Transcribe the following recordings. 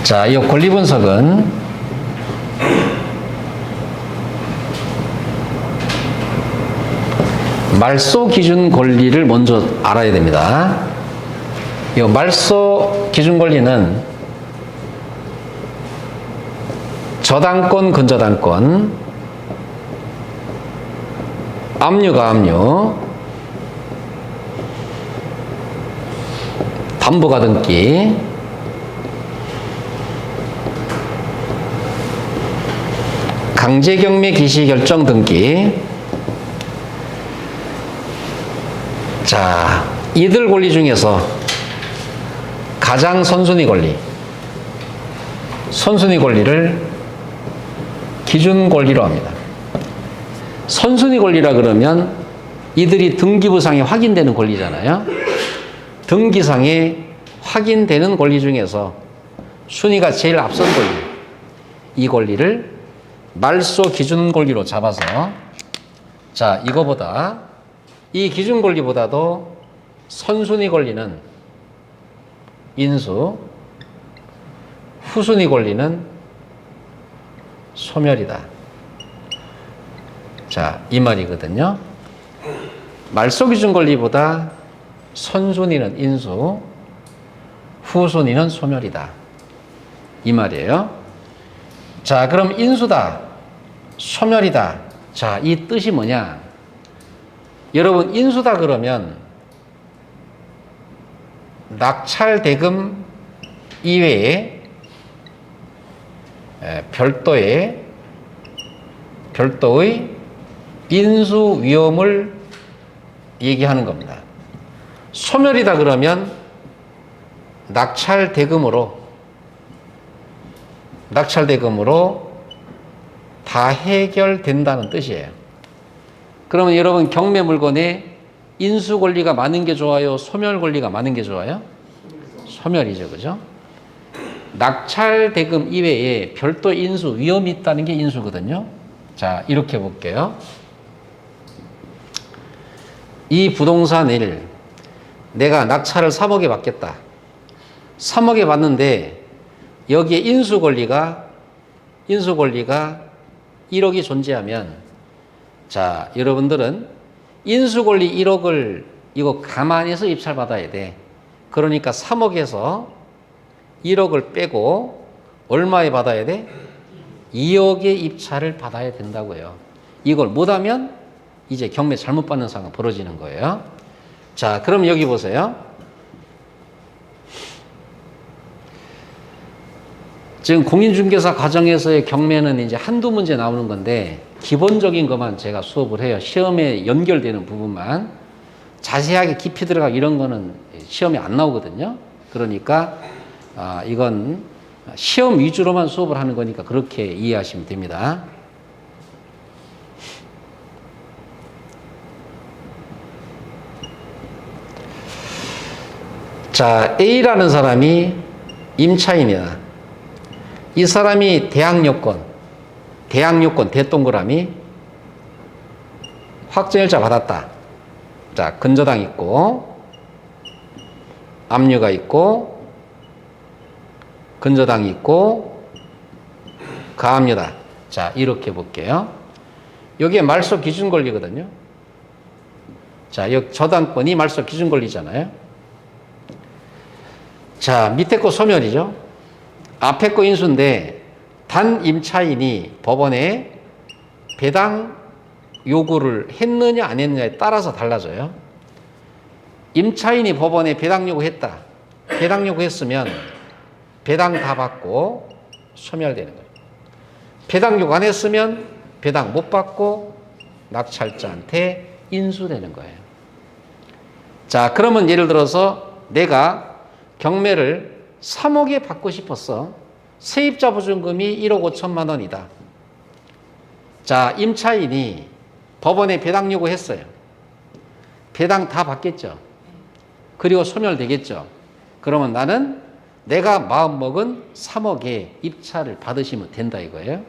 자, 이 권리 분석은 말소 기준 권리를 먼저 알아야 됩니다. 이 말소 기준 권리는 저당권, 근저당권, 압류가 압류, 담보가 등기, 강제경매 기시 결정 등기. 자, 이들 권리 중에서 가장 선순위 권리를 기준 권리로 합니다. 선순위 권리라 그러면 이들이 등기부상에 확인되는 권리잖아요. 등기상에 확인되는 권리 중에서 순위가 제일 앞선 권리, 이 권리를 말소 기준 권리로 잡아서, 자, 이거보다 이 기준 권리보다도 선순위 권리는 인수, 후순위 권리는 소멸이다. 자, 이 말이거든요. 말소 기준 권리보다 선순위는 인수, 후순위는 소멸이다. 이 말이에요. 자, 그럼 인수다, 소멸이다. 자, 이 뜻이 뭐냐? 여러분, 인수다 그러면 낙찰 대금 이외에 별도의 인수 위험을 얘기하는 겁니다. 소멸이다 그러면 낙찰 대금으로 다 해결된다는 뜻이에요. 그러면 여러분, 경매 물건에 인수 권리가 많은 게 좋아요? 소멸 권리가 많은 게 좋아요? 소멸이죠, 그죠? 낙찰 대금 이외에 별도 인수 위험이 있다는 게 인수거든요. 자, 이렇게 볼게요. 이 부동산을 내가 낙찰을 3억에 받겠다. 3억에 받는데 여기에 인수 권리가 1억이 존재하면, 자, 여러분들은 인수 권리 1억을 이거 감안해서 입찰 받아야 돼. 그러니까 3억에서 1억을 빼고 얼마에 받아야 돼? 2억의 입찰을 받아야 된다고요. 이걸 못하면 이제 경매 잘못 받는 상황이 벌어지는 거예요. 자, 그럼 여기 보세요. 지금 공인중개사 과정에서의 경매는 이제 한두 문제 나오는 건데, 기본적인 것만 제가 수업을 해요. 시험에 연결되는 부분만. 자세하게 깊이 들어가 이런 거는 시험에 안 나오거든요. 그러니까 이건 시험 위주로만 수업을 하는 거니까 그렇게 이해하시면 됩니다. 자, A라는 사람이 임차인이다. 이 사람이 대항요건 대동그라미 확정일자 받았다. 자, 근저당 있고 압류가 있고 근저당이 있고 가압류다. 자, 이렇게 볼게요. 여기에 말소 기준 권리거든요. 자, 여기 저당권이 말소 기준 권리잖아요. 자, 밑에 거 소멸이죠. 앞에 거 인수인데 단 임차인이 법원에 배당 요구를 했느냐 안 했느냐에 따라서 달라져요. 임차인이 법원에 배당 요구했다. 배당 요구했으면 배당 다 받고 소멸되는 거예요. 배당 요구 안 했으면 배당 못 받고 낙찰자한테 인수되는 거예요. 자, 그러면 예를 들어서 내가 경매를 3억에 받고 싶었어. 세입자 보증금이 1억 5천만 원이다. 자, 임차인이 법원에 배당 요구했어요. 배당 다 받겠죠. 그리고 소멸되겠죠. 그러면 나는 내가 마음먹은 3억에 입찰을 받으시면 된다 이거예요.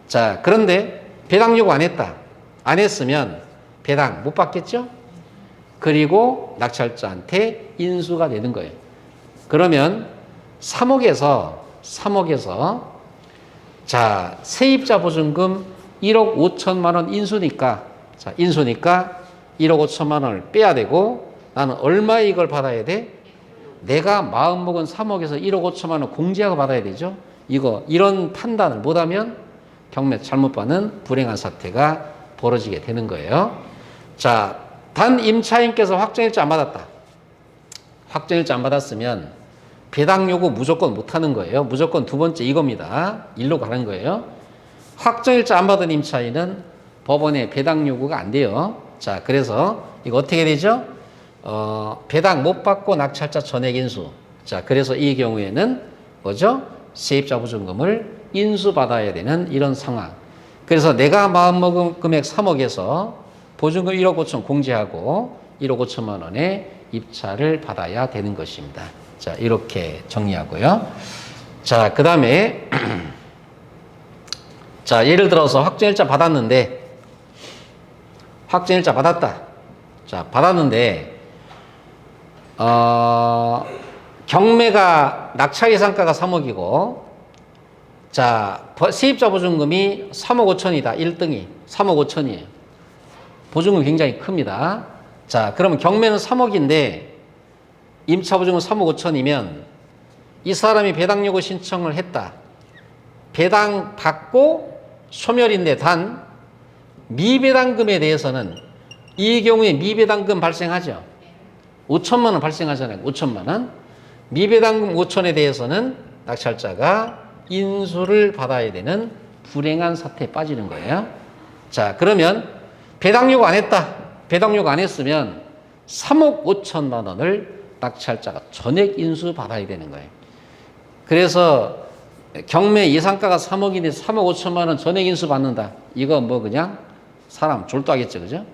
자, 그런데 배당 요구 안 했다. 안 했으면 배당 못 받겠죠. 그리고 낙찰자한테 인수가 되는 거예요. 그러면 3억에서 3억에서 자, 세입자 보증금 1억 5천만 원 인수니까 자, 인수니까 1억 5천만 원을 빼야 되고 나는 얼마의 이익을 받아야 돼? 내가 마음먹은 3억에서 1억 5천만 원 공제하고 받아야 되죠. 이런 판단을 못하면 경매 잘못 받는 불행한 사태가 벌어지게 되는 거예요. 자, 단 임차인께서 확정일자 안 받았다. 확정일자 안 받았으면 배당 요구 무조건 못 하는 거예요. 무조건 두 번째 이겁니다. 일로 가는 거예요. 확정일자 안 받은 임차인은 법원에 배당 요구가 안 돼요. 자, 그래서 이거 어떻게 되죠? 배당 못 받고 낙찰자 전액 인수. 자, 그래서 이 경우에는 뭐죠? 세입자 보증금을 인수받아야 되는 이런 상황. 그래서 내가 마음먹은 금액 3억에서 보증금 1억 5천 공제하고 1억 5천만 원의 입찰을 받아야 되는 것입니다. 자, 이렇게 정리하고요. 자, 그 다음에 자, 예를 들어서 확정일자 받았는데 확정일자 받았다. 자, 받았는데 경매가 낙찰 예상가가 3억이고 자, 세입자 보증금이 3억 5천이다. 1등이 3억 5천이에요. 보증금 굉장히 큽니다. 자, 그러면 경매는 3억인데 임차 보증금 3억 5천이면 이 사람이 배당 요구 신청을 했다. 배당 받고 소멸인데 단 미배당금에 대해서는 이 경우에 미배당금 발생하죠. 5천만 원 발생하잖아요. 5천만 원. 미배당금 5천에 대해서는 낙찰자가 인수를 받아야 되는 불행한 사태에 빠지는 거예요. 자, 그러면 배당 요구 안 했다. 배당 요구 안 했으면 3억 5천만 원을 낙찰자가 전액 인수 받아야 되는 거예요. 그래서 경매 예상가가 3억인데 3억 5천만 원 전액 인수 받는다. 이거 뭐 그냥 사람 졸도하겠죠. 그죠?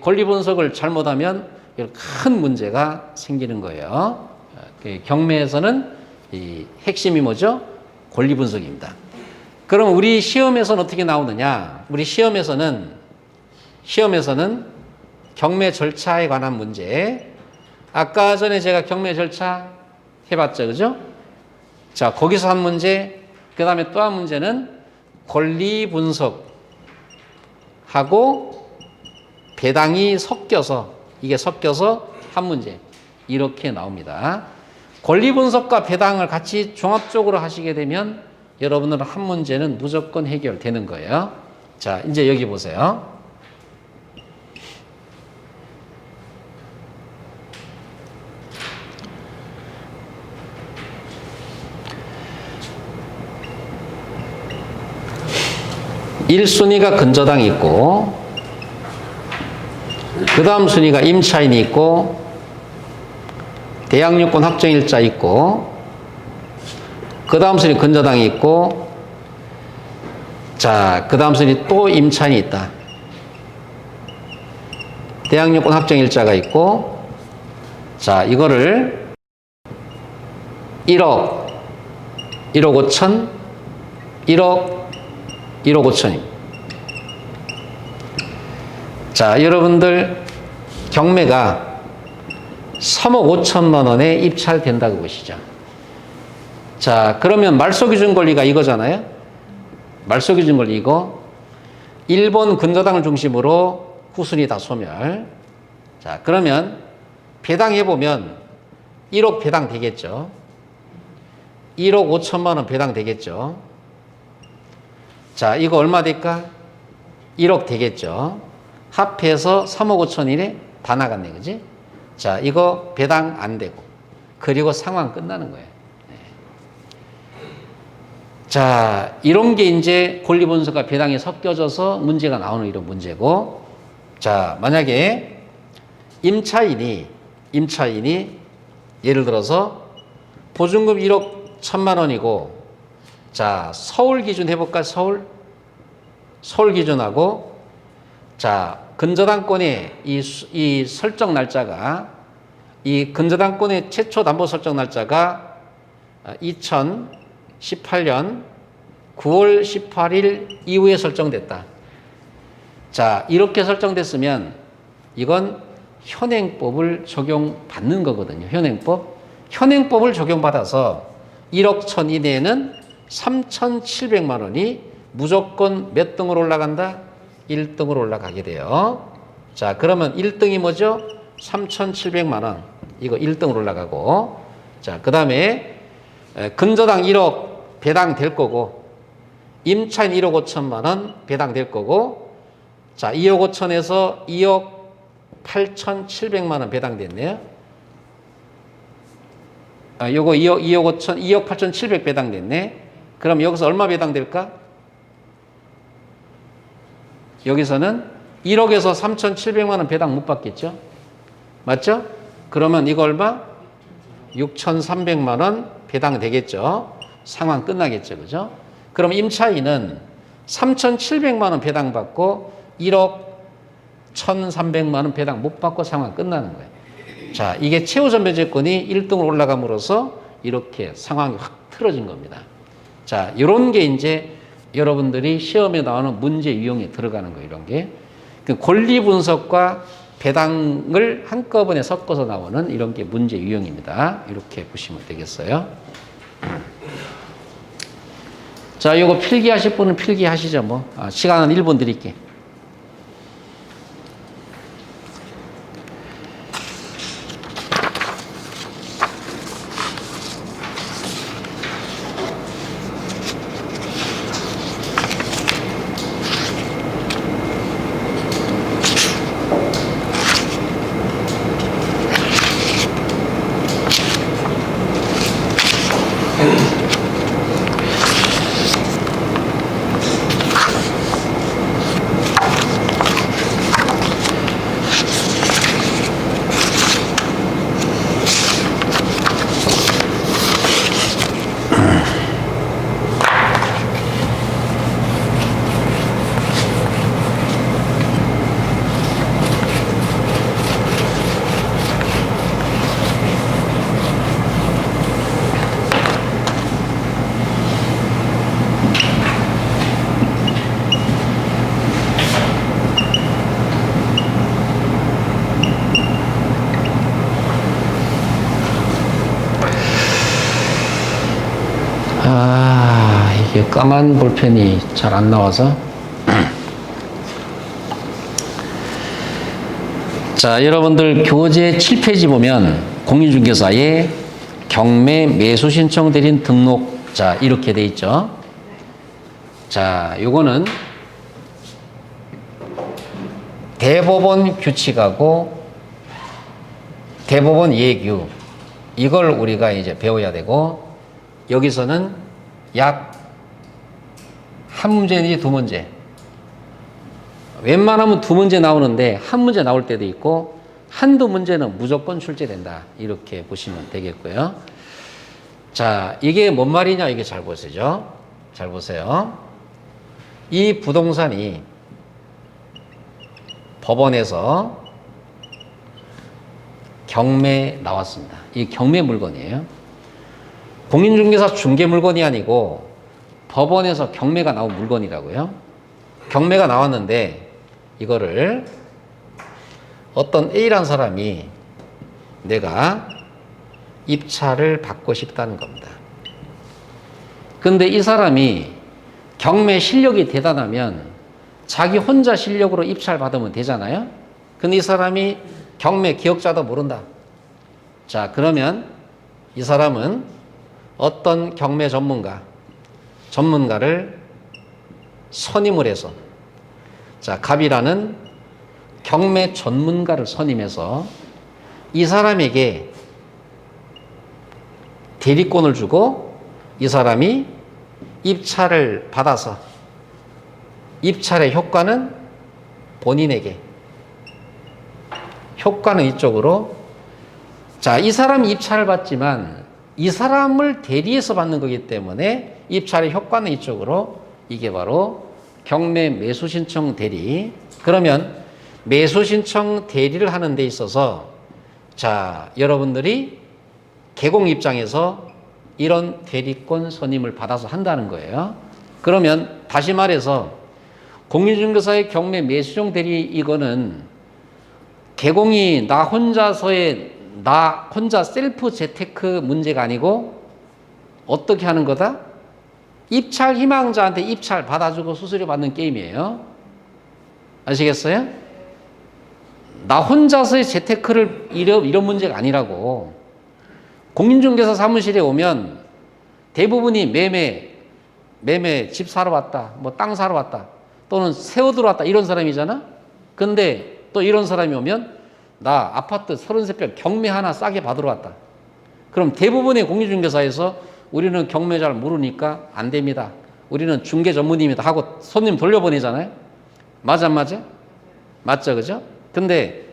권리 분석을 잘못하면 큰 문제가 생기는 거예요. 경매에서는 이 핵심이 뭐죠? 권리 분석입니다. 그럼 우리 시험에서는 어떻게 나오느냐? 우리 시험에서는 경매 절차에 관한 문제. 아까 전에 제가 경매 절차 해봤죠. 그죠? 자, 거기서 한 문제, 그 다음에 또 한 문제는 권리 분석하고 배당이 섞여서, 이게 섞여서 한 문제. 이렇게 나옵니다. 권리 분석과 배당을 같이 종합적으로 하시게 되면 여러분들은 한 문제는 무조건 해결되는 거예요. 자, 이제 여기 보세요. 일순위가 근저당이 있고 그 다음 순위가 임차인이 있고 대항력권 확정일자 있고 그 다음 순위 근저당이 있고 자, 그 다음 순위 또 임차인이 있다. 대항력권 확정일자가 있고 자, 이거를 1억 5천 1억 5천입니다. 자, 여러분들 경매가 3억 5천만 원에 입찰된다고 보시죠. 자, 그러면 말소기준 권리가 이거잖아요. 말소기준 권리 이거 1번 근저당을 중심으로 후순위 다 소멸. 자, 그러면 배당해보면 1억 배당 되겠죠. 1억 5천만 원 배당 되겠죠. 자, 이거 얼마 될까? 1억 되겠죠. 합해서 3억 5천이네? 다 나갔네, 그지? 자, 이거 배당 안 되고. 그리고 상황 끝나는 거예요. 네. 자, 이런 게 이제 권리 분석과 배당이 섞여져서 문제가 나오는 이런 문제고. 자, 만약에 임차인이 예를 들어서 보증금 1억 1천만 원이고 자, 서울 기준 해볼까? 서울 기준하고 자, 근저당권의 이 설정 날짜가 이 근저당권의 최초 담보 설정 날짜가 2018년 9월 18일 이후에 설정됐다. 자, 이렇게 설정됐으면 이건 현행법을 적용받는 거거든요. 현행법을 적용받아서 1억 천 이내에는 3,700만 원이 무조건 몇 등으로 올라간다? 1등으로 올라가게 돼요. 자, 그러면 1등이 뭐죠? 3,700만 원. 이거 1등으로 올라가고. 자, 그 다음에 근저당 1억 배당될 거고, 임차인 1억 5천만 원 배당될 거고, 자, 2억 5천에서 2억 8,700만 원 배당됐네요. 요거 2억 5천, 2억 8,700 배당됐네. 그럼 여기서 얼마 배당될까? 여기서는 1억에서 3,700만 원 배당 못 받겠죠? 맞죠? 그러면 이거 얼마? 6,300만 원 배당되겠죠? 상환 끝나겠죠? 그죠? 그럼 임차인은 3,700만 원 배당받고 1억 1,300만 원 배당 못 받고 상환 끝나는 거예요. 자, 이게 최우선배제권이 1등으로 올라감으로써 이렇게 상황이 확 틀어진 겁니다. 자, 이런 게 이제 여러분들이 시험에 나오는 문제 유형에 들어가는 거예요. 이런 게. 권리 분석과 배당을 한꺼번에 섞어서 나오는 이런 게 문제 유형입니다. 이렇게 보시면 되겠어요. 자, 이거 필기하실 분은 필기하시죠. 뭐. 시간은 1분 드릴게요. 이게 까만 볼펜이 잘 안 나와서. 자, 여러분들 교재 7페이지 보면 공인중개사의 경매 매수 신청 대리인 등록자 이렇게 돼 있죠. 자, 요거는 대법원 규칙하고 대법원 예규 이걸 우리가 이제 배워야 되고, 여기서는 약 한 문제 내지 두 문제, 웬만하면 두 문제 나오는데 한 문제 나올 때도 있고 한두 문제는 무조건 출제된다 이렇게 보시면 되겠고요. 자, 이게 뭔 말이냐, 이게 잘 보시죠. 잘 보세요. 이 부동산이 법원에서 경매 나왔습니다. 이 경매 물건이에요. 공인중개사 중개 물건이 아니고 법원에서 경매가 나온 물건이라고요. 경매가 나왔는데 이거를 어떤 A라는 사람이 내가 입찰을 받고 싶다는 겁니다. 근데 이 사람이 경매 실력이 대단하면 자기 혼자 실력으로 입찰 받으면 되잖아요. 근데 이 사람이 경매 기억자도 모른다. 자, 그러면 이 사람은 어떤 경매 전문가를 선임을 해서, 자, 갑이라는 경매 전문가를 선임해서 이 사람에게 대리권을 주고 이 사람이 입찰을 받아서 입찰의 효과는 본인에게, 효과는 이쪽으로. 자, 이 사람이 입찰을 받지만 이 사람을 대리해서 받는 거기 때문에 입찰의 효과는 이쪽으로. 이게 바로 경매 매수신청 대리. 그러면 매수신청 대리를 하는 데 있어서, 자, 여러분들이 개공 입장에서 이런 대리권 선임을 받아서 한다는 거예요. 그러면 다시 말해서 공인중개사의 경매 매수신청 대리, 이거는 개공이 나 혼자 셀프 재테크 문제가 아니고 어떻게 하는 거다? 입찰 희망자한테 입찰 받아주고 수수료 받는 게임이에요. 아시겠어요? 나 혼자서의 재테크를 이런 문제가 아니라고. 공인중개사 사무실에 오면 대부분이 매매 집 사러 왔다, 뭐 땅 사러 왔다, 또는 새 옷으로 왔다 이런 사람이잖아. 근데 또 이런 사람이 오면 나 아파트 33평 경매 하나 싸게 받으러 왔다. 그럼 대부분의 공인중개사에서 우리는 경매 잘 모르니까 안 됩니다. 우리는 중개 전문입니다 하고 손님 돌려보내잖아요. 맞아 안 맞아? 맞죠, 그죠? 근데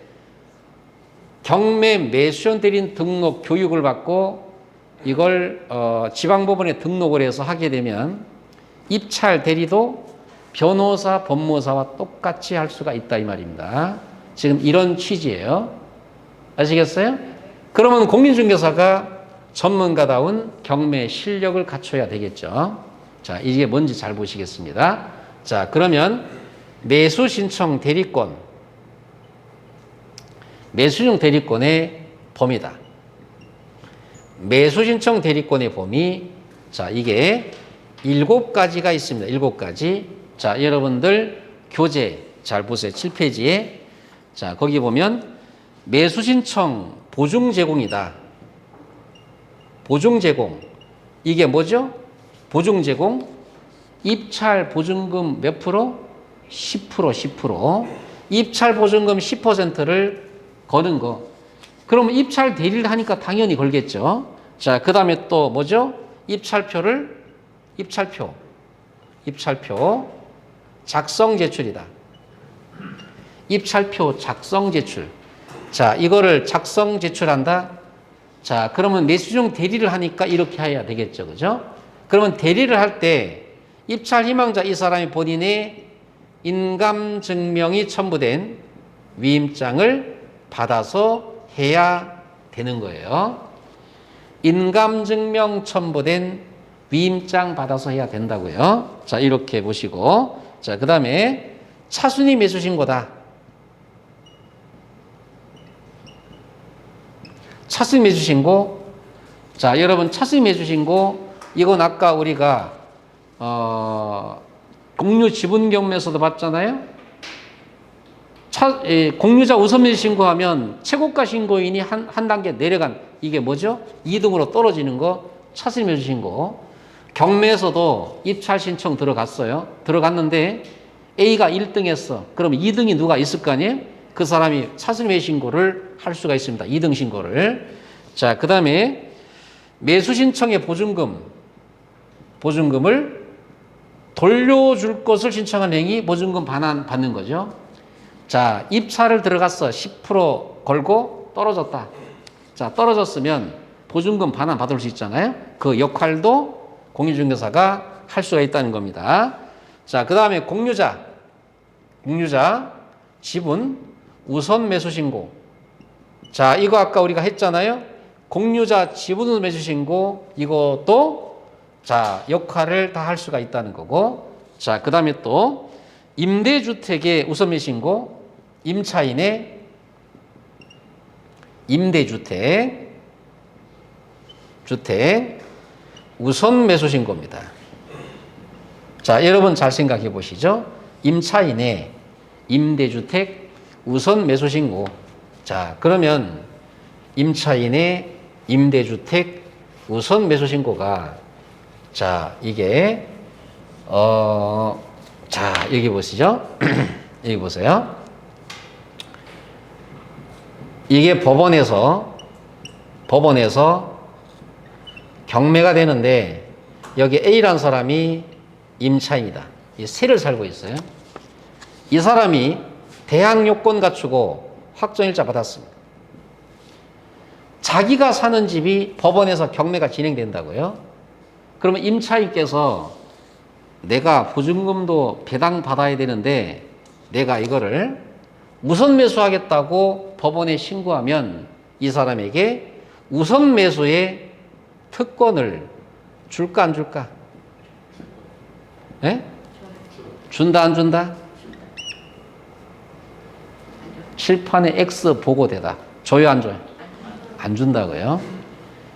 경매 매수원 대리인 등록 교육을 받고 이걸 지방법원에 등록을 해서 하게 되면 입찰 대리도 변호사, 법무사와 똑같이 할 수가 있다 이 말입니다. 지금 이런 취지예요. 아시겠어요? 그러면 공인중개사가 전문가다운 경매 실력을 갖춰야 되겠죠. 자, 이게 뭔지 잘 보시겠습니다. 자, 그러면 매수신청 대리권, 매수신청 대리권의 범위다. 매수신청 대리권의 범위, 자, 이게 7가지가 있습니다. 7가지. 자, 여러분들 교재 잘 보세요. 7페이지에. 자, 거기 보면 매수신청 보증 제공이다. 보증 제공. 이게 뭐죠? 보증 제공. 입찰 보증금 몇 프로? 10%. 입찰 보증금 10%를 거는 거. 그러면 입찰 대리를 하니까 당연히 걸겠죠. 자, 그 다음에 또 뭐죠? 입찰표 작성 제출이다. 입찰표 작성 제출. 자, 이거를 작성 제출한다. 자, 그러면 매수중 대리를 하니까 이렇게 해야 되겠죠. 그죠? 그러면 대리를 할 때 입찰 희망자 이 사람이 본인의 인감 증명이 첨부된 위임장을 받아서 해야 되는 거예요. 인감 증명 첨부된 위임장 받아서 해야 된다고요. 자, 이렇게 보시고. 자, 그 다음에 차순위 매수 신고다. 차순위 매수 신고. 자, 여러분 차순위 매수 신고 이건 아까 우리가 공유 지분 경매에서도 봤잖아요. 공유자 우선 매수 신고하면 최고가 신고인이 한 단계 내려간 이게 뭐죠? 2등으로 떨어지는 거 차순위 매수 신고. 경매에서도 입찰 신청 들어갔어요. 들어갔는데 A가 1등 했어. 그럼 2등이 누가 있을 거 아니에요? 그 사람이 차순위 매수 신고를 할 수가 있습니다. 2등 신고를. 자, 그 다음에 매수 신청의 보증금을 돌려줄 것을 신청한 행위 보증금 반환 받는 거죠. 자, 입찰을 들어갔어. 10% 걸고 떨어졌다. 자, 떨어졌으면 보증금 반환 받을 수 있잖아요. 그 역할도 공인중개사가 할 수가 있다는 겁니다. 자, 그 다음에 공유자 지분 우선 매수 신고. 자, 이거 아까 우리가 했잖아요. 공유자 지분 매수 신고 이것도 자, 역할을 다 할 수가 있다는 거고. 자, 그 다음에 또 임대주택의 우선 매수 신고, 임차인의 임대주택 우선 매수 신고입니다. 자, 여러분 잘 생각해 보시죠. 임차인의 임대주택 우선 매수 신고. 자, 그러면 임차인의 임대주택 우선 매수 신고가 자, 이게 자, 여기 보시죠. 여기 보세요. 이게 법원에서 경매가 되는데 여기 A라는 사람이 임차인이다. 이 세를 살고 있어요. 이 사람이 대항 요건 갖추고 확정일자 받았습니다. 자기가 사는 집이 법원에서 경매가 진행된다고요. 그러면 임차인께서 내가 보증금도 배당 받아야 되는데 내가 이거를 우선 매수하겠다고 법원에 신고하면 이 사람에게 우선 매수의 특권을 줄까 안 줄까? 예? 준다 안 준다? 칠판에 X 보고 대답. 줘요 안 줘요? 안 준다고요.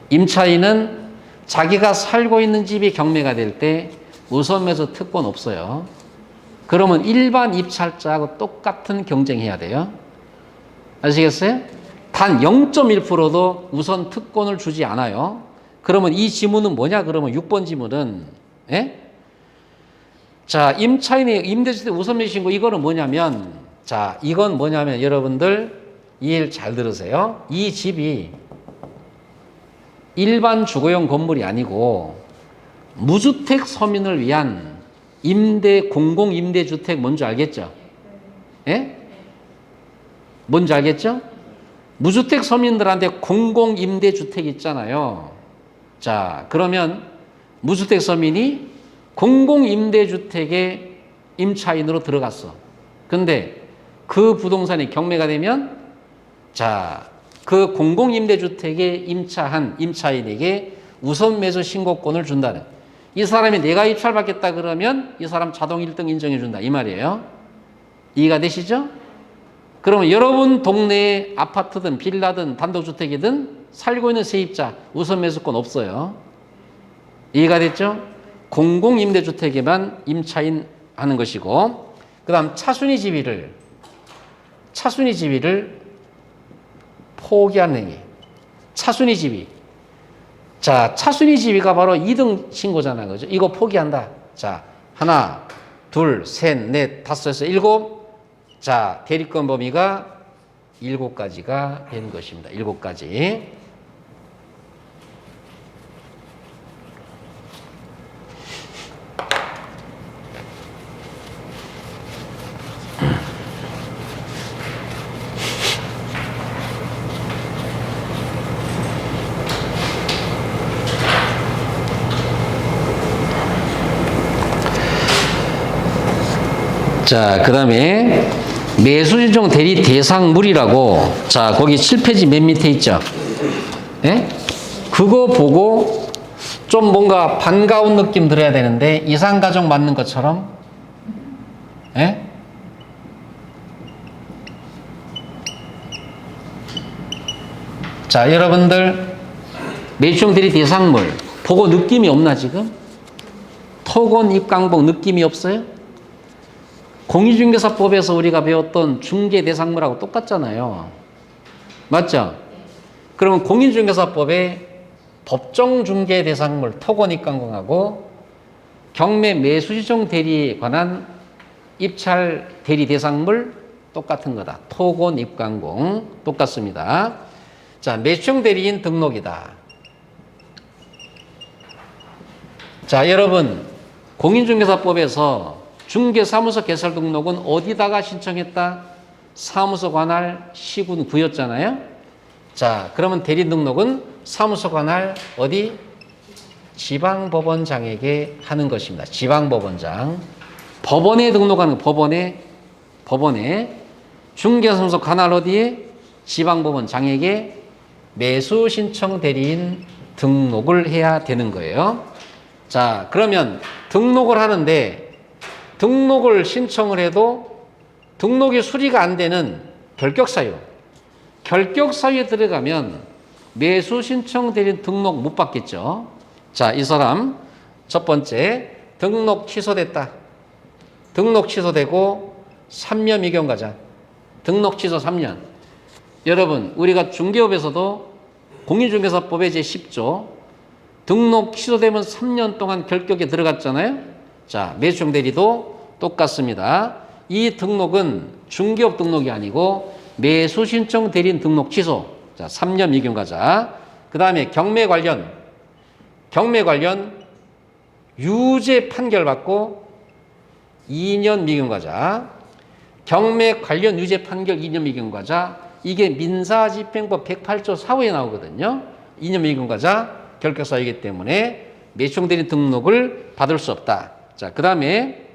임차인은 자기가 살고 있는 집이 경매가 될 때 우선매수 특권 없어요. 그러면 일반 입찰자하고 똑같은 경쟁해야 돼요. 아시겠어요? 단 0.1%도 우선 특권을 주지 않아요. 그러면 이 지문은 뭐냐? 그러면 6번 지문은, 예? 자, 임차인의 임대주택 우선매수 신고, 이거는 뭐냐면, 자, 이건 뭐냐면 여러분들 이해를 잘 들으세요. 이 집이 일반 주거용 건물이 아니고 무주택 서민을 위한 공공임대주택 뭔지 알겠죠? 예? 뭔지 알겠죠? 무주택 서민들한테 공공임대주택 있잖아요. 자, 그러면 무주택 서민이 공공임대주택에 임차인으로 들어갔어. 근데 그 부동산이 경매가 되면, 자, 그 공공임대주택에 임차한 임차인에게 우선매수 신고권을 준다는, 이 사람이 내가 입찰받겠다 그러면 이 사람 자동 1등 인정해준다 이 말이에요. 이해가 되시죠? 그러면 여러분 동네에 아파트든 빌라든 단독주택이든 살고 있는 세입자 우선매수권 없어요. 이해가 됐죠? 공공임대주택에만 임차인 하는 것이고, 그 다음 차순위 지위를 포기하는 행위. 차순위 지위. 자, 차순위 지위가 바로 2등 신고잖아. 그죠? 이거 포기한다. 자, 하나, 둘, 셋, 넷, 다섯, 여섯, 일곱. 자, 대리권 범위가 7가지가 되는 것입니다. 7가지. 자, 그 다음에 매수신청 대리 대상물이라고, 자, 거기 7페이지 맨 밑에 있죠? 예? 그거 보고 좀 뭔가 반가운 느낌 들어야 되는데, 이상가족 맞는 것처럼, 예? 자, 여러분들 매수신청 대리 대상물 보고 느낌이 없나 지금? 토건 입강복 느낌이 없어요? 공인중개사법에서 우리가 배웠던 중개대상물하고 똑같잖아요. 맞죠? 그러면 공인중개사법에 법정중개대상물 토건입강공하고 경매 매수시청 대리에 관한 입찰 대리 대상물 똑같은 거다. 토건입강공 똑같습니다. 자, 매수시청 대리인 등록이다. 자, 여러분 공인중개사법에서 중개사무소 개설 등록은 어디다가 신청했다? 사무소 관할 시군 구였잖아요. 자, 그러면 대리 등록은 사무소 관할 어디? 지방법원장에게 하는 것입니다. 지방법원장. 법원에 등록하는 거, 법원에. 중개사무소 관할 어디에? 지방법원장에게 매수 신청 대리인 등록을 해야 되는 거예요. 자, 그러면 등록을 하는데 등록을 신청을 해도 등록이 수리가 안 되는 결격사유. 결격사유에 들어가면 매수 신청 대리인 등록 못 받겠죠. 자, 이 사람 첫 번째 등록 취소됐다. 등록 취소되고 3년 미경 가자. 등록 취소 3년. 여러분, 우리가 중개업에서도 공인중개사법의 제10조 등록 취소되면 3년 동안 결격에 들어갔잖아요. 자, 매수신청 대리도 똑같습니다. 이 등록은 중개업 등록이 아니고 매수신청 대리인 등록 취소. 자, 3년 미경 가자. 그 다음에 경매 관련 유죄 판결 받고 2년 미경 가자. 경매 관련 유죄 판결 2년 미경 가자. 이게 민사집행법 108조 4호에 나오거든요. 2년 미경 가자. 결격사유이기 때문에 매수신청 대리인 등록을 받을 수 없다. 자, 그 다음에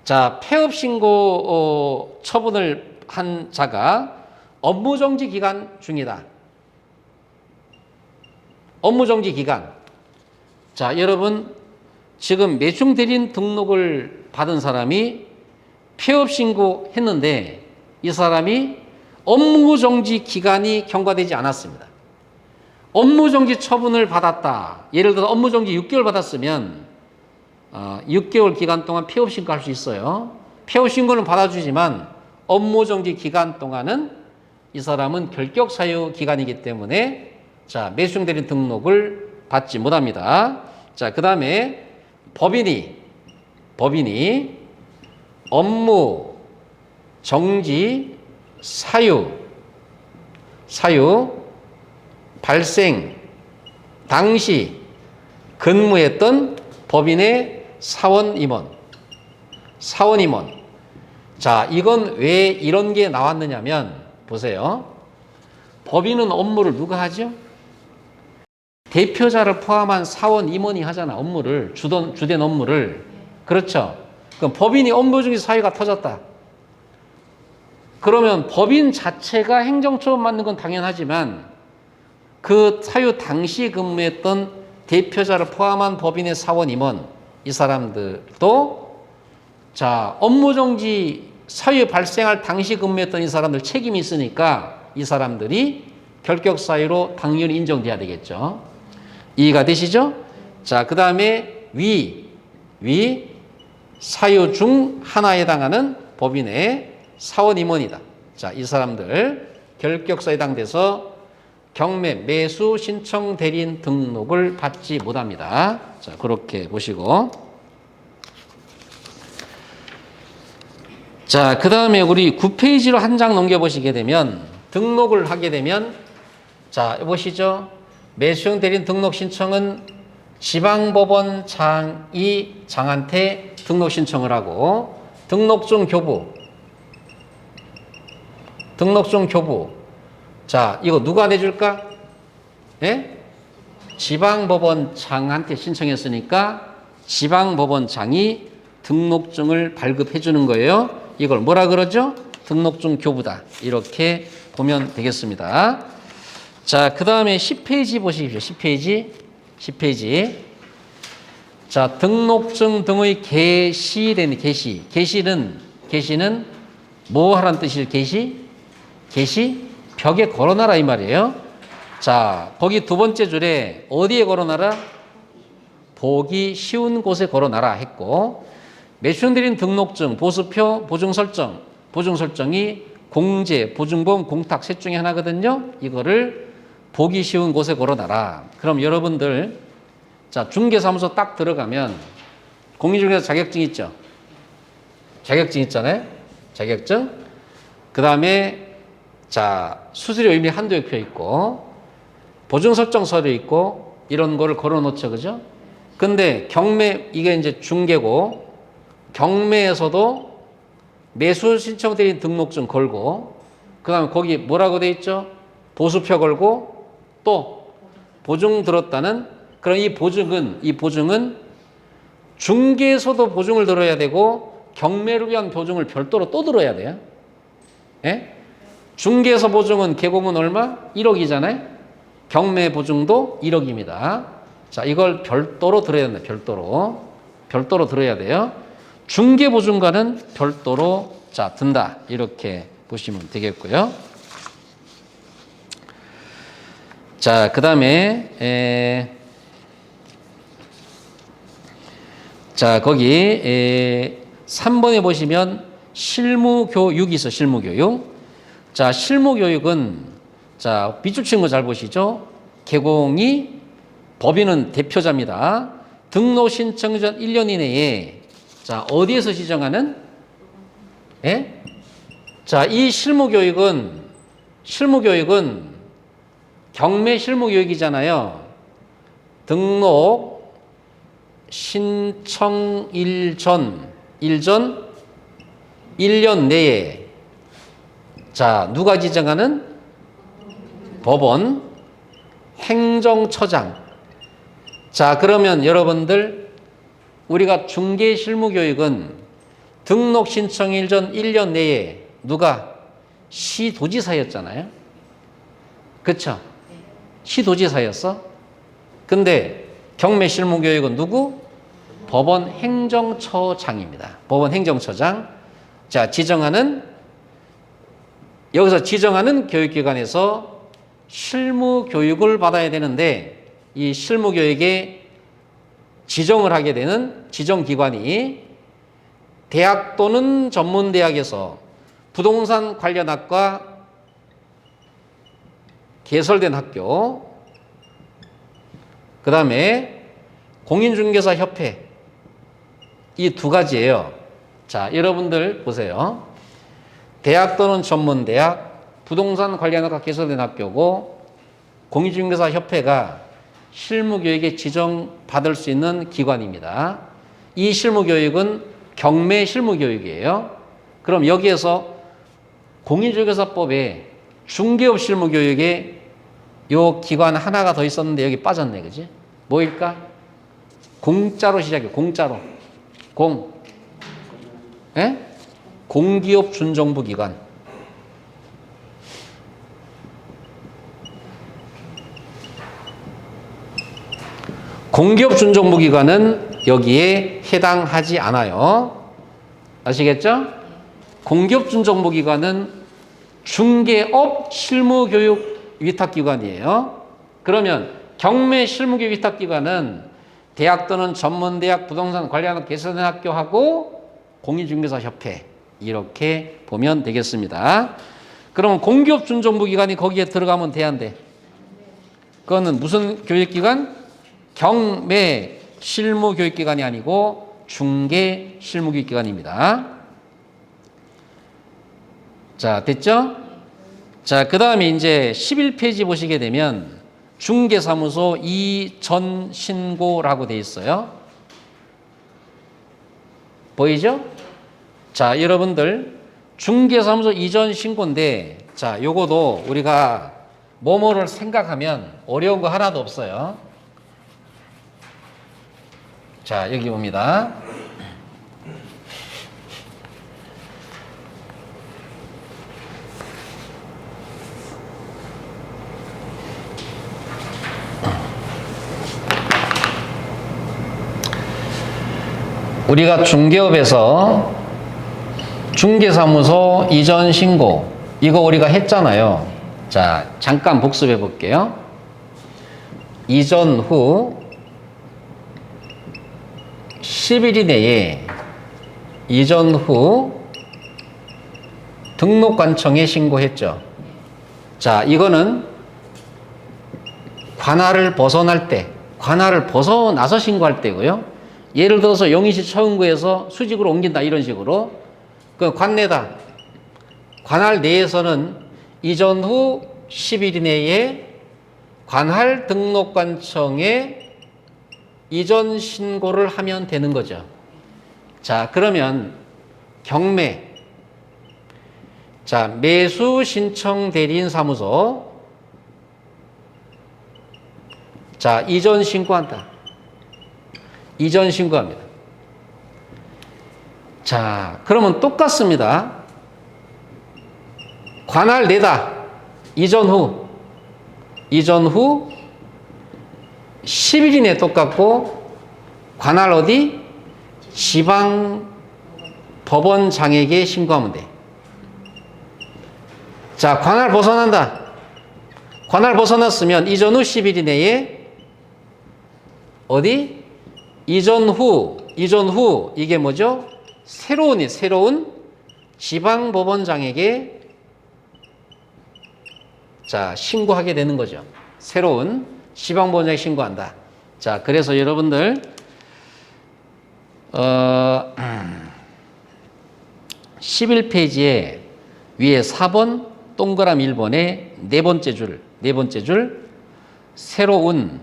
자, 폐업 신고 처분을 한 자가 업무정지 기간 중이다. 업무정지 기간. 자, 여러분 지금 매수신청 대리인 등록을 받은 사람이 폐업 신고했는데 이 사람이 업무정지 기간이 경과되지 않았습니다. 업무정지 처분을 받았다. 예를 들어 업무정지 6개월 받았으면 6개월 기간 동안 폐업 신고할 수 있어요. 폐업 신고는 받아주지만 업무정지 기간 동안은 이 사람은 결격 사유 기간이기 때문에 자, 매수형 등록을 받지 못합니다. 자, 그 다음에 법인이 업무 정지 사유 발생 당시 근무했던 법인의 사원 임원. 자, 이건 왜 이런 게 나왔느냐면 보세요. 법인은 업무를 누가 하죠? 대표자를 포함한 사원 임원이 하잖아. 업무를 주된 업무를. 그렇죠? 그럼 법인이 업무중지 사유가 터졌다. 그러면 법인 자체가 행정처분 받는 건 당연하지만 그 사유 당시 근무했던 대표자를 포함한 법인의 사원 임원 이 사람들도 자, 업무정지 사유 발생할 당시 근무했던 이 사람들 책임이 있으니까 이 사람들이 결격 사유로 당연히 인정돼야 되겠죠. 이해가 되시죠? 자, 그 다음에 위 사유 중 하나에 해당하는 법인의 사원 임원이다. 자, 이 사람들 결격사유에 해당돼서 경매 매수 신청 대리인 등록을 받지 못합니다. 자, 그렇게 보시고. 자, 그 다음에 우리 9페이지로 한 장 넘겨보시게 되면 등록을 하게 되면 자, 보시죠. 매수형 대리인 등록 신청은 지방법원장이 장한테 등록 신청을 하고 등록증 교부. 자, 이거 누가 내줄까? 예? 지방법원장한테 신청했으니까 지방법원장이 등록증을 발급해 주는 거예요. 이걸 뭐라 그러죠? 등록증 교부다. 이렇게 보면 되겠습니다. 자, 그 다음에 10페이지 보십시오. 10페이지. 자, 등록증 등의 개시라는 개시. 개시는 뭐 하라는 뜻이에요? 개시? 벽에 걸어놔라 이 말이에요. 자, 거기 두 번째 줄에 어디에 걸어놔라? 보기 쉬운 곳에 걸어놔라 했고 매수형 대리인 등록증, 보수표, 보증설정이 공제, 보증보험, 공탁 셋 중에 하나거든요. 이거를 보기 쉬운 곳에 걸어놔라. 그럼 여러분들 자, 중개사무소 딱 들어가면 공인중개사 자격증 있죠? 자격증 있잖아요. 자격증. 그 다음에 자, 수수료 임의 한도액표 있고 보증설정 서류 있고 이런 거를 걸어놓죠. 그죠? 근데 경매 이게 이제 중개고 경매에서도 매수 신청 대리인 등록증 걸고 그 다음에 거기 뭐라고 돼 있죠? 보수표 걸고 또 보증 들었다는 그럼 이 보증은 중개에서도 보증을 들어야 되고 경매를 위한 보증을 별도로 또 들어야 돼요. 예? 중개에서 보증은 개공은 얼마? 1억이잖아요. 경매 보증도 1억입니다. 자, 이걸 별도로 들어야 된다. 별도로 들어야 돼요. 중개 보증과는 별도로 자, 든다. 이렇게 보시면 되겠고요. 자, 그 다음에 자, 거기 3번에 보시면 실무교육이 있어. 실무교육. 자, 실무교육은 자, 밑줄 친 거 잘 보시죠. 개공이 법인은 대표자입니다. 등록 신청 전 1년 이내에 자, 어디에서 지정하는? 예? 자, 이 실무교육은 경매 실무교육이잖아요. 등록 신청일 전 1년 내에 자, 누가 지정하는? 법원, 행정처장. 자, 그러면 여러분들 우리가 중개 실무교육은 등록 신청일 전 1년 내에 누가? 시도지사였잖아요. 그쵸? 시도지사였어. 근데 경매 실무교육은 누구? 법원 행정처장입니다. 법원 행정처장. 자, 여기서 지정하는 교육기관에서 실무 교육을 받아야 되는데 이 실무 교육에 지정을 하게 되는 지정기관이 대학 또는 전문대학에서 부동산 관련 학과 개설된 학교, 그 다음에 공인중개사협회, 이 두 가지예요. 자, 여러분들 보세요. 대학 또는 전문대학, 부동산 관련 학과 개설된 학교고 공인중개사협회가 실무교육에 지정받을 수 있는 기관입니다. 이 실무교육은 경매 실무교육이에요. 그럼 여기에서 공인중개사법에 중개업 실무교육에 요 기관 하나가 더 있었는데 여기 빠졌네, 그지? 뭐일까? 공자로 시작해요. 공자로. 공. 예? 공기업 준정부 기관. 공기업 준정부 기관은 여기에 해당하지 않아요. 아시겠죠? 공기업 준정부 기관은 중개업 실무교육 위탁기관이에요. 그러면 경매 실무교육 위탁기관은 대학 또는 전문대학 부동산 관련 개설된 학교하고 공인중개사협회 이렇게 보면 되겠습니다. 그러면 공기업 준정부 기관이 거기에 들어가면 돼안돼? 그거는 무슨 교육기관? 경매 실무교육기관이 아니고 중개 실무교육기관입니다. 자, 됐죠? 자, 그 다음에 이제 11페이지 보시게 되면 중개사무소 이전 신고라고 돼 있어요. 보이죠? 자, 여러분들 중개사무소 이전 신고인데, 자, 요거도 우리가 뭐뭐를 생각하면 어려운 거 하나도 없어요. 자, 여기 봅니다. 우리가 중개업에서 중개사무소 이전 신고 이거 우리가 했잖아요. 자, 잠깐 복습해 볼게요. 이전 후 10일 이내에 이전 후 등록관청에 신고했죠. 자, 이거는 관할을 벗어날 때, 관할을 벗어나서 신고할 때고요. 예를 들어서 용인시 처음구에서 수직으로 옮긴다 이런 식으로 그 관내다. 관할 내에서는 이전 후 10일 이내에 관할 등록관청에 이전 신고를 하면 되는 거죠. 자, 그러면 경매. 자, 매수 신청 대리인 사무소. 자, 이전 신고한다. 이전 신고합니다. 자, 그러면 똑같습니다. 관할 내다. 이전 후 10일 이내 똑같고 관할 어디? 지방 법원장에게 신고하면 돼. 자, 관할 벗어난다. 관할 벗어났으면 이전 후 10일 이내에 어디? 이전 후 이게 뭐죠? 새로운 지방법원장에게 자, 신고하게 되는 거죠. 새로운 지방법원장에 신고한다. 자, 그래서 여러분들 11페이지에 위에 4번 동그라미 1번에 네 번째 줄 새로운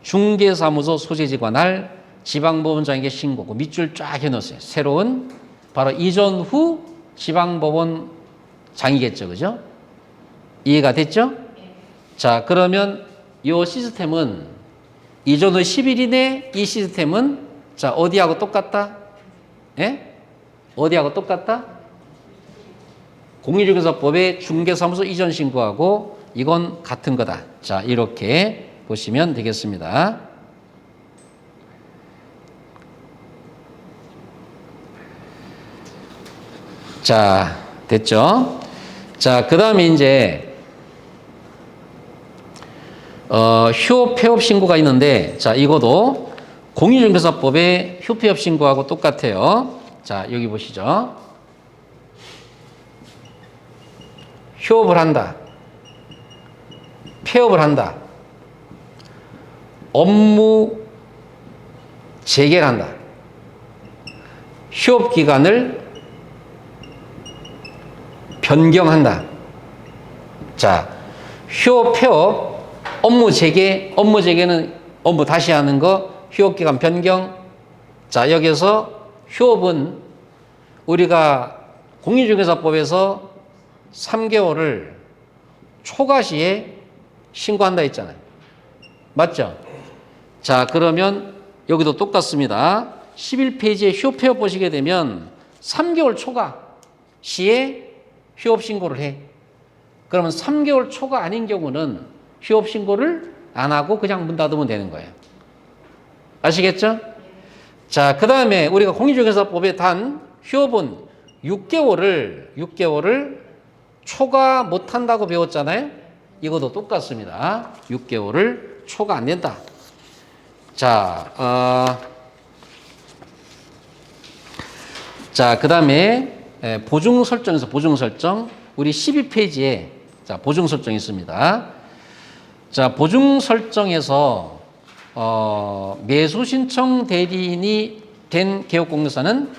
중개사무소 소재지 관할 지방법원장에게 신고고 밑줄 쫙 해놓으세요. 새로운 바로 이전 후 지방법원장이겠죠, 그죠? 이해가 됐죠? 자, 그러면 이 시스템은 이전 후 10일 이내 이 시스템은 자, 어디하고 똑같다? 예? 어디하고 똑같다? 공인중개사법의 중개사무소 이전 신고하고 이건 같은 거다. 자, 이렇게 보시면 되겠습니다. 자, 됐죠? 자, 그 다음에 이제 휴업 폐업 신고가 있는데, 자, 이것도 공인중개사법의 휴폐업 신고하고 똑같아요. 자, 여기 보시죠. 휴업을 한다. 폐업을 한다. 업무 재개를 한다. 휴업 기간을 변경한다. 자, 휴업, 폐업, 업무 재개, 업무 재개는 업무 다시 하는 거, 휴업 기간 변경. 자, 여기서 휴업은 우리가 공인중개사법에서 3개월을 초과시에 신고한다 했잖아요. 맞죠? 자, 그러면 여기도 똑같습니다. 11페이지에 휴업 폐업 보시게 되면 3개월 초과 시에 휴업 신고를 해. 그러면 3개월 초가 아닌 경우는 휴업 신고를 안 하고 그냥 문 닫으면 되는 거예요. 아시겠죠? 자, 그 다음에 우리가 공인중개사법에 단 휴업은 6개월을 초과 못 한다고 배웠잖아요. 이것도 똑같습니다. 6개월을 초과 안 된다. 자, 그 다음에 보증 설정에서 보증 설정. 우리 12페이지에 자, 보증 설정이 있습니다. 자, 보증 설정에서 매수 신청 대리인이 된 개업공사는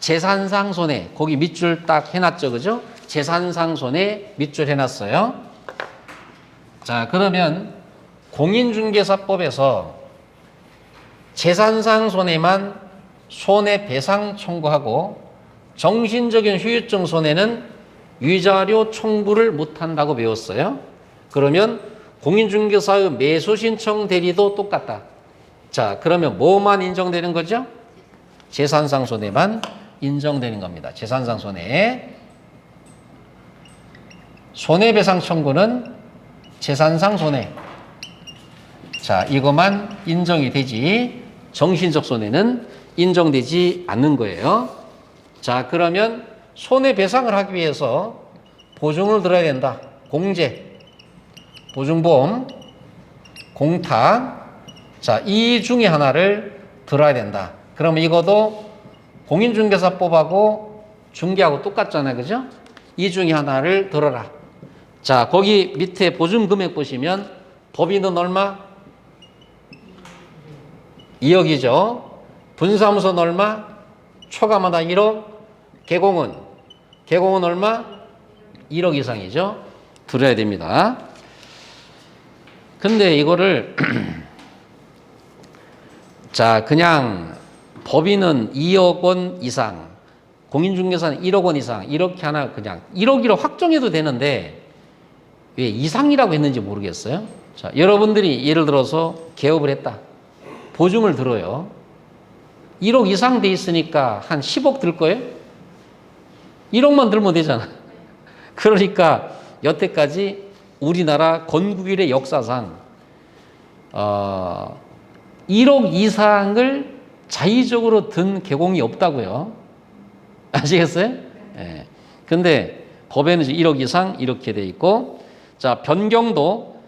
재산상 손해, 거기 밑줄 딱 해놨죠, 그죠? 재산상 손해 밑줄 해놨어요. 자, 그러면 공인중개사법에서 재산상 손해만 손해배상 청구하고 정신적인 후유증 손해는 위자료 청구를 못한다고 배웠어요. 그러면 공인중개사의 매수신청 대리도 똑같다. 자, 그러면 뭐만 인정되는 거죠? 재산상 손해만 인정되는 겁니다. 재산상 손해. 손해배상 청구는 재산상 손해. 자, 이것만 인정이 되지 정신적 손해는 인정되지 않는 거예요. 자, 그러면 손해배상을 하기 위해서 보증을 들어야 된다. 공제, 보증보험, 공탁. 자, 이 중에 하나를 들어야 된다. 그러면 이것도 공인중개사법하고 중개하고 똑같잖아요. 그죠? 이 중에 하나를 들어라. 자, 거기 밑에 보증 금액 보시면 법인은 얼마? 2억이죠. 분사무소는 얼마? 초과마다 1억. 개공은 얼마? 1억 이상이죠. 들어야 됩니다. 근데 이거를 자, 그냥 법인은 2억 원 이상, 공인중개사는 1억 원 이상 이렇게 하나 그냥 1억이로 확정해도 되는데 왜 이상이라고 했는지 모르겠어요. 자, 여러분들이 예를 들어서 개업을 했다. 보증을 들어요. 1억 이상 돼 있으니까 한 10억 들 거예요? 1억만 들면 되잖아. 그러니까 여태까지 우리나라 건국일의 역사상 1억 이상을 자의적으로 든 개공이 없다고요. 아시겠어요? 예. 근데 법에는 1억 이상 이렇게 돼 있고, 자, 변경도,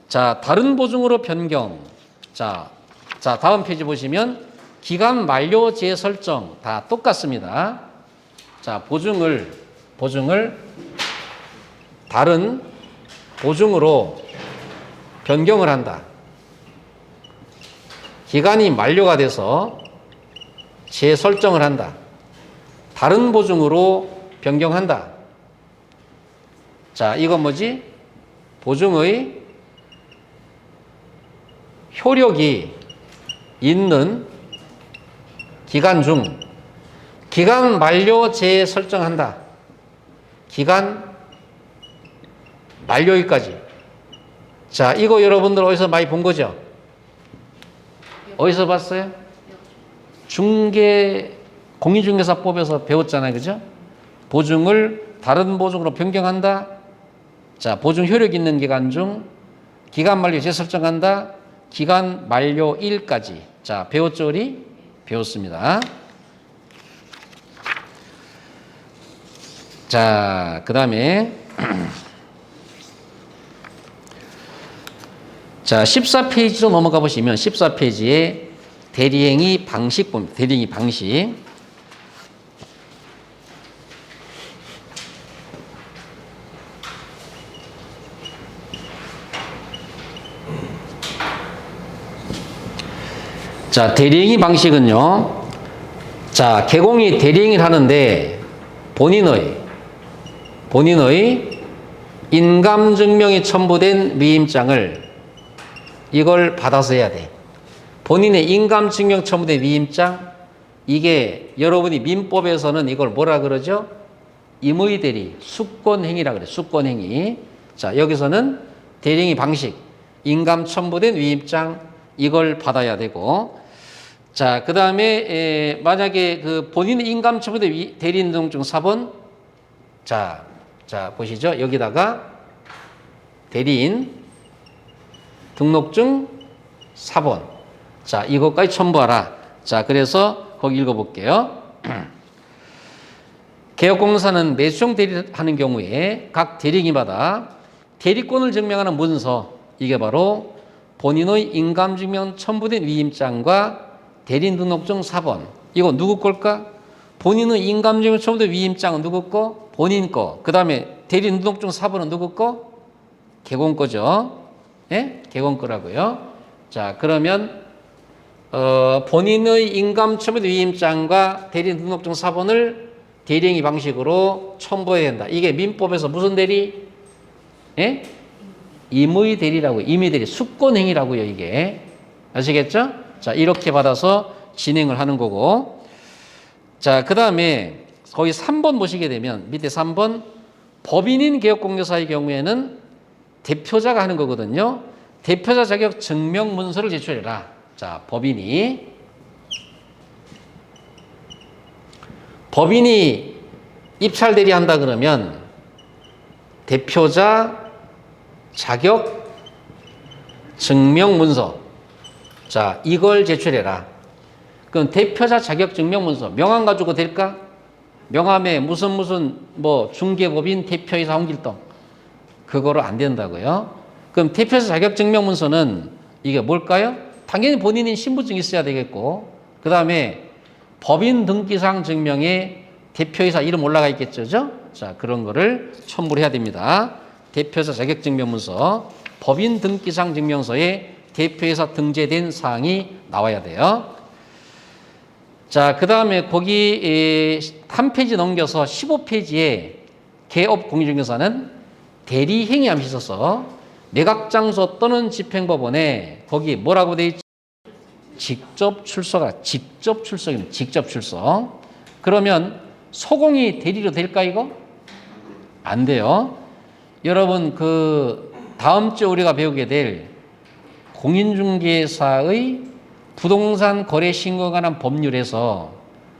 자, 다른 보증으로 변경. 자, 다음 페이지 보시면 기간 만료 재설정 다 똑같습니다. 자, 보증을 다른 보증으로 변경을 한다. 기간이 만료가 돼서 재설정을 한다. 다른 보증으로 변경한다. 자, 이건 뭐지? 보증의 효력이 있는 기간 중 기간 만료 재설정한다. 기간 만료일까지. 자, 이거 여러분들 어디서 많이 본 거죠? 어디서 봤어요? 공인중개사법에서 배웠잖아요. 그죠? 보증을 다른 보증으로 변경한다. 자, 보증 효력 있는 기간 중 기간 만료 재설정한다. 기간 만료일까지. 자, 배웠죠, 우리? 배웠습니다. 자, 그 다음에 자, 14페이지로 넘어가 보시면 14페이지에 대리행위 방식 봅니다. 대리행위 방식. 자, 대리행위 방식은요. 자, 개공이 대리행위를 하는데 본인의 인감증명이 첨부된 위임장을 이걸 받아서 해야 돼. 본인의 인감증명 첨부된 위임장, 이게 여러분이 민법에서는 이걸 뭐라 그러죠? 임의대리, 수권행위라 그래. 수권행위. 자, 여기서는 대리행위 방식, 인감 첨부된 위임장, 이걸 받아야 되고, 자, 그 다음에 만약에 그 본인의 인감 첨부된 대리인 등록증 사본, 자 보시죠. 여기다가 대리인 등록증 사본, 자, 이것까지 첨부하라. 자, 그래서 거기 읽어볼게요. 개업공사는 매수형 대리를 하는 경우에 각 대리인마다 대리권을 증명하는 문서, 이게 바로 본인의 인감증명 첨부된 위임장과 대리인 등록증 4번. 이거 누구 걸까? 본인의 인감증명 첨부된 위임장은 누구 거? 본인 거. 그 다음에 대리인 등록증 4번은 누구 거? 개공 거죠. 예? 개공 거라고요. 자, 그러면 본인의 인감 첨부된 위임장과 대리인 등록증 4번을 대리행위 방식으로 첨부해야 된다. 이게 민법에서 무슨 대리? 예? 임의 대리라고, 임의 대리, 수권행위라고요, 이게. 아시겠죠? 자, 이렇게 받아서 진행을 하는 거고. 자, 그 다음에 거기 3번 보시게 되면, 밑에 3번, 법인인 개업공개사의 경우에는 대표자가 하는 거거든요. 대표자 자격 증명 문서를 제출해라. 자, 법인이 입찰 대리한다 그러면 대표자 자격 증명 문서, 자, 이걸 제출해라. 그럼 대표자 자격 증명 문서 명함 가지고 될까? 명함에 무슨 뭐 중개법인 대표이사 홍길동, 그거로 안 된다고요. 그럼 대표자 자격 증명 문서는 이게 뭘까요? 당연히 본인이 신분증이 있어야 되겠고, 그 다음에 법인 등기상 증명에 대표이사 이름 올라가 있겠죠. 자, 그런 거를 첨부를 해야 됩니다. 대표자 자격 증명 문서, 법인 등기상 증명서에 대표이사 등재된 사항이 나와야 돼요. 자, 그 다음에 거기 한 페이지 넘겨서 15페이지에 개업 공인중개사는 대리행위함이 있어서 매각장소 또는 집행법원에 거기 뭐라고 돼 있지? 직접 출석하라. 직접 출석입니다. 직접 출석. 그러면 소공이 대리로 될까 이거? 안 돼요. 여러분 그 다음 주 우리가 배우게 될 공인중개사의 부동산 거래 신고에 관한 법률에서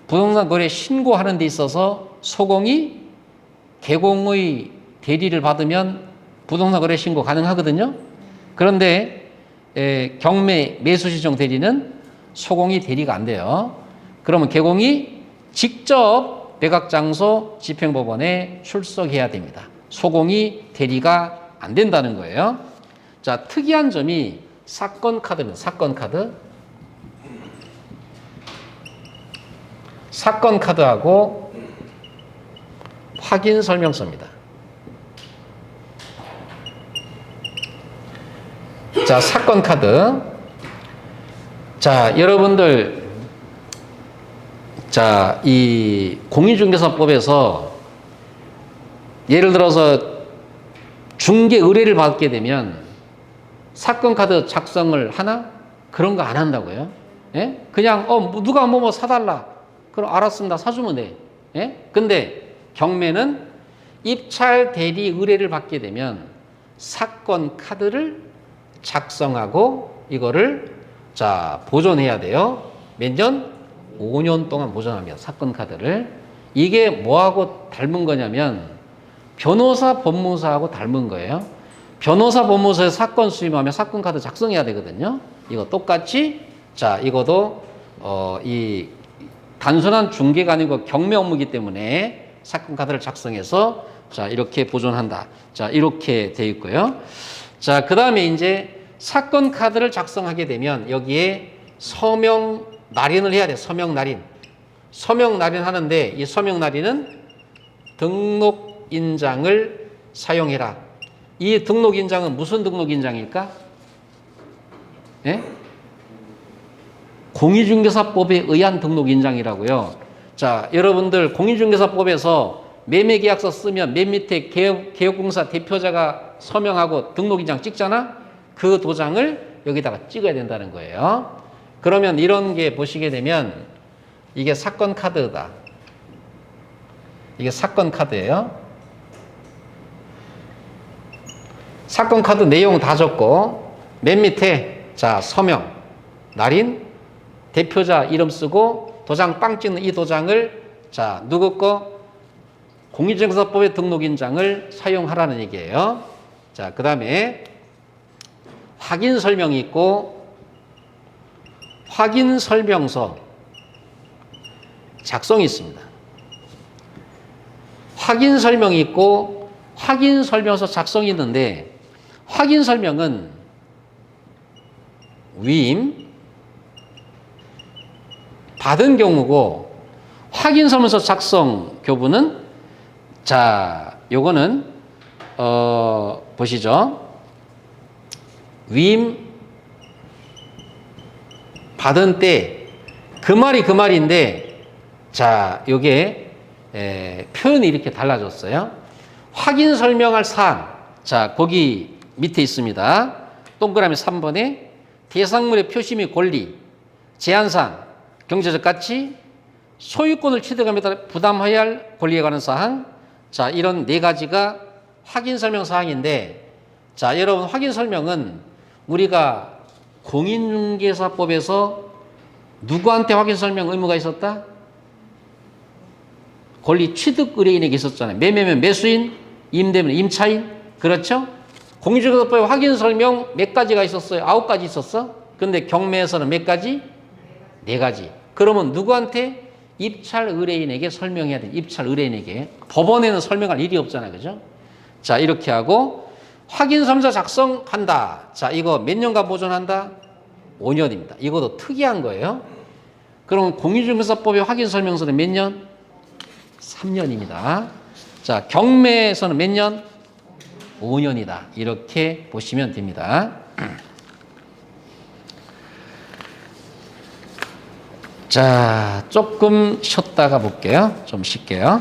부동산 거래 신고하는 데 있어서 소공이 개공의 대리를 받으면 부동산 거래 신고 가능하거든요. 그런데 경매 매수시정 대리는 소공이 대리가 안 돼요. 그러면 개공이 직접 매각장소 집행법원에 출석해야 됩니다. 소공이 대리가 안 된다는 거예요. 자, 특이한 점이 사건 카드입니다. 사건 카드. 사건 카드하고 확인 설명서입니다. 자, 사건 카드. 자, 여러분들, 자, 이 공인중개사법에서 예를 들어서 중개 의뢰를 받게 되면 사건 카드 작성을 하나? 그런 거 안 한다고요. 예? 그냥 누가 뭐 사달라. 그럼 알았습니다. 사주면 돼. 예? 근데 경매는 입찰 대리 의뢰를 받게 되면 사건 카드를 작성하고 이거를 자 보존해야 돼요. 몇 년? 5년 동안 보존합니다. 사건 카드를. 이게 뭐하고 닮은 거냐면 변호사 법무사하고 닮은 거예요. 변호사 법무사에 사건 수임하면 사건 카드 작성해야 되거든요. 이거 똑같이 자 이것도 이 단순한 중개가 아니고 경매 업무이기 때문에 사건 카드를 작성해서 자 이렇게 보존한다. 자 이렇게 돼 있고요. 자 그 다음에 이제 사건 카드를 작성하게 되면 여기에 서명 날인을 해야 돼. 서명 날인. 서명 날인 하는데 이 서명 날인은 등록 인장을 사용해라. 이 등록 인장은 무슨 등록 인장일까? 예? 공인중개사법에 의한 등록 인장이라고요. 자, 여러분들 공인중개사법에서 매매계약서 쓰면 맨 밑에 개업공사 대표자가 서명하고 등록인장 찍잖아? 그 도장을 여기다가 찍어야 된다는 거예요. 그러면 이런 게 보시게 되면 이게 사건 카드다. 이게 사건 카드예요. 사건 카드 내용 다 적고 맨 밑에 자 서명, 날인, 대표자 이름 쓰고 도장 빵 찍는 이 도장을 자 누구 거? 공인중개사법의 등록인장을 사용하라는 얘기예요. 자, 그 다음에 확인 설명이 있고 확인 설명서 작성이 있습니다. 확인 설명이 있고 확인 설명서 작성이 있는데 확인 설명은 위임 받은 경우고 확인 설명서 작성 교부는 자 요거는 보시죠. 위임 받은 때 그 말이 그 말인데 자 요게 표현이 이렇게 달라졌어요. 확인 설명할 사항 자 거기 밑에 있습니다. 동그라미 3번에 대상물의 표시 및 권리 제한사항 경제적 가치 소유권을 취득함에 따라 부담해야 할 권리에 관한 사항 자 이런 네 가지가 확인 설명 사항인데 자 여러분 확인 설명은 우리가 공인중개사법에서 누구한테 확인 설명 의무가 있었다? 권리 취득 의뢰인에게 있었잖아요. 매매면 매수인, 임대면 임차인. 그렇죠? 공인중개사법에 확인 설명 몇 가지가 있었어요? 9가지 있었어? 근데 경매에서는 몇 가지? 4가지. 그러면 누구한테? 입찰 의뢰인에게 설명해야 돼. 입찰 의뢰인에게. 법원에는 설명할 일이 없잖아요. 그죠? 자, 이렇게 하고 확인 설명서 작성한다. 자, 이거 몇 년간 보존한다? 5년입니다. 이것도 특이한 거예요. 그럼 공인중개사법의 확인 설명서는 몇 년? 3년입니다. 자, 경매에서는 몇 년? 5년이다. 이렇게 보시면 됩니다. 자, 조금 쉬었다가 볼게요. 좀 쉴게요.